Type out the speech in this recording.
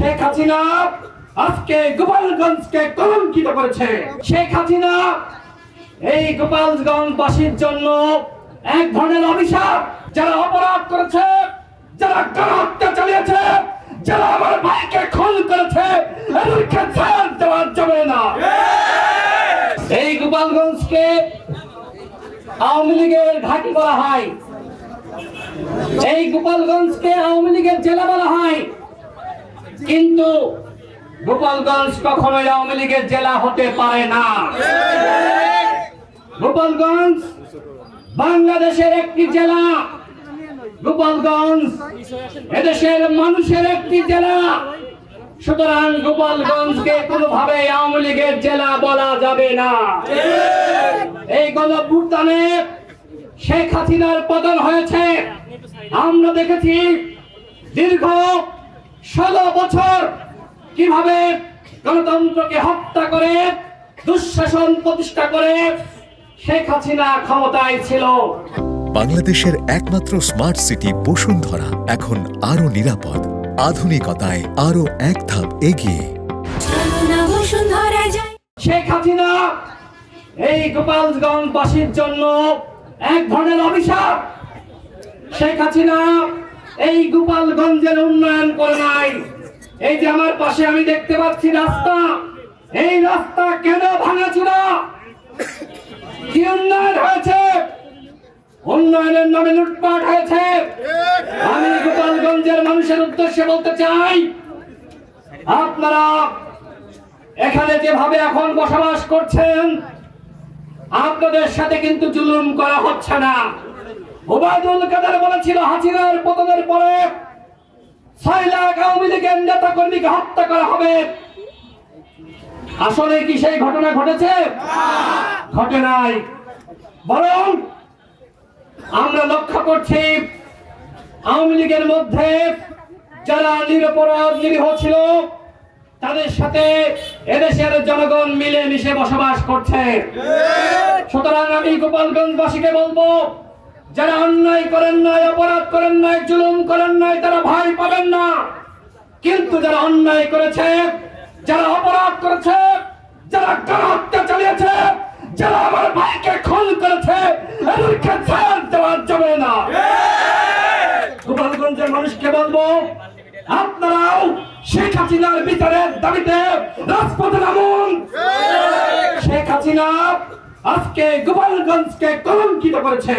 শেখ হাসিনা আজকে গোপালগঞ্জকে কলঙ্কিত করেছে। শেখ হাসিনা এই গোপালগঞ্জবাসীর জন্য এক ধরনের অভিশাপ। যারা অপরাধ করেছে, যারা গণহত্যা চালিয়েছে, যারা আমার ভাইকে খুন করেছে, এদেরকে ছাড় দেওয়া যাবে না। এই গোপালগঞ্জকে আওয়ামী লীগের ঘাঁটি বলা হয়, এই গোপালগঞ্জকে আওয়ামী লীগের জেলা বলা হয়, কিন্তু গোপালগঞ্জ কখনোই আওয়ামী লীগের জেলা হতে পারে না। গোপালগঞ্জ বাংলাদেশের একটি জেলা, গোপালগঞ্জ এদেশের মানুষের একটি জেলা। সুতরাং গোপালগঞ্জকে কোনোভাবে আওয়ামী লীগের জেলা বলা যাবে না। এই গণঅভ্যুত্থানে শেখ হাসিনার পতন হয়েছে। আমরা দেখেছি দীর্ঘ 16 বছর কিভাবে গণতন্ত্রকে হত্যা করে দুঃশাসন প্রতিষ্ঠা করে শেখ হাসিনা ক্ষমতায় ছিল। বাংলাদেশের একমাত্র স্মার্ট সিটি বসুন্ধরা এখন আরো নিরাপদ, আধুনিকতায় আরো এক ধাপ এগিয়ে। শেখ হাসিনা এই গোপালগঞ্জবাসীর জন্য এক ধরনের অভিশাপ। শেখ হাসিনা এই গোপালগঞ্জের উন্নয়ন করে নাই। এই যে আমার পাশে আমি দেখতে পাচ্ছি রাস্তা, এই রাস্তা কেন ভাঙাচোরা? কি উন্নয়ন হয়েছে? উন্নয়নের নামে লুটপাট হয়েছে। আমি গোপালগঞ্জের মানুষের উদ্দেশ্যে বলতে চাই, আপনারা এখানে যেভাবে এখন বসবাস করছেন, আপনাদের সাথে কিন্তু জুলুম করা হচ্ছে না। ওবায়দুল কাদের বলেছিল হাসিনার পতনের পরে 6 লাখ আওয়ামী লীগের নেতা কর্মীকে হত্যা করা হবে। আসলে কি সেই ঘটনা ঘটেছে? ঘটে নাই। বরং আমরা লক্ষ্য করছি আওয়ামী লীগের মধ্যে যারা নিরপরাধ নিরীহ ছিল, তাদের সাথে এদেশের জনগণ মিলে মিশে বসবাস করছে। সুতরাং আমি গোপালগঞ্জবাসীকে বলবো, যারা অন্যায় করেন নাই, অপরাধ করেন নাই, জুলুম করেন নাই, তারা ভয় পাবেন না। কিন্তু যারা অন্যায় করেছে, যারা অপরাধ করেছে, যারা গণহত্যা চালিয়েছে, যারা আমার ভাইকে খুন করেছে, এদেরকে ছাড় দেওয়া যাবে না। গোপালগঞ্জের মানুষকে বলবো, আপনারাও শেখ হাসিনার বিচারের দাবিতে রাজপথে নামুন। শেখ হাসিনা আজকে গোপালগঞ্জকে কলঙ্কিত করেছে।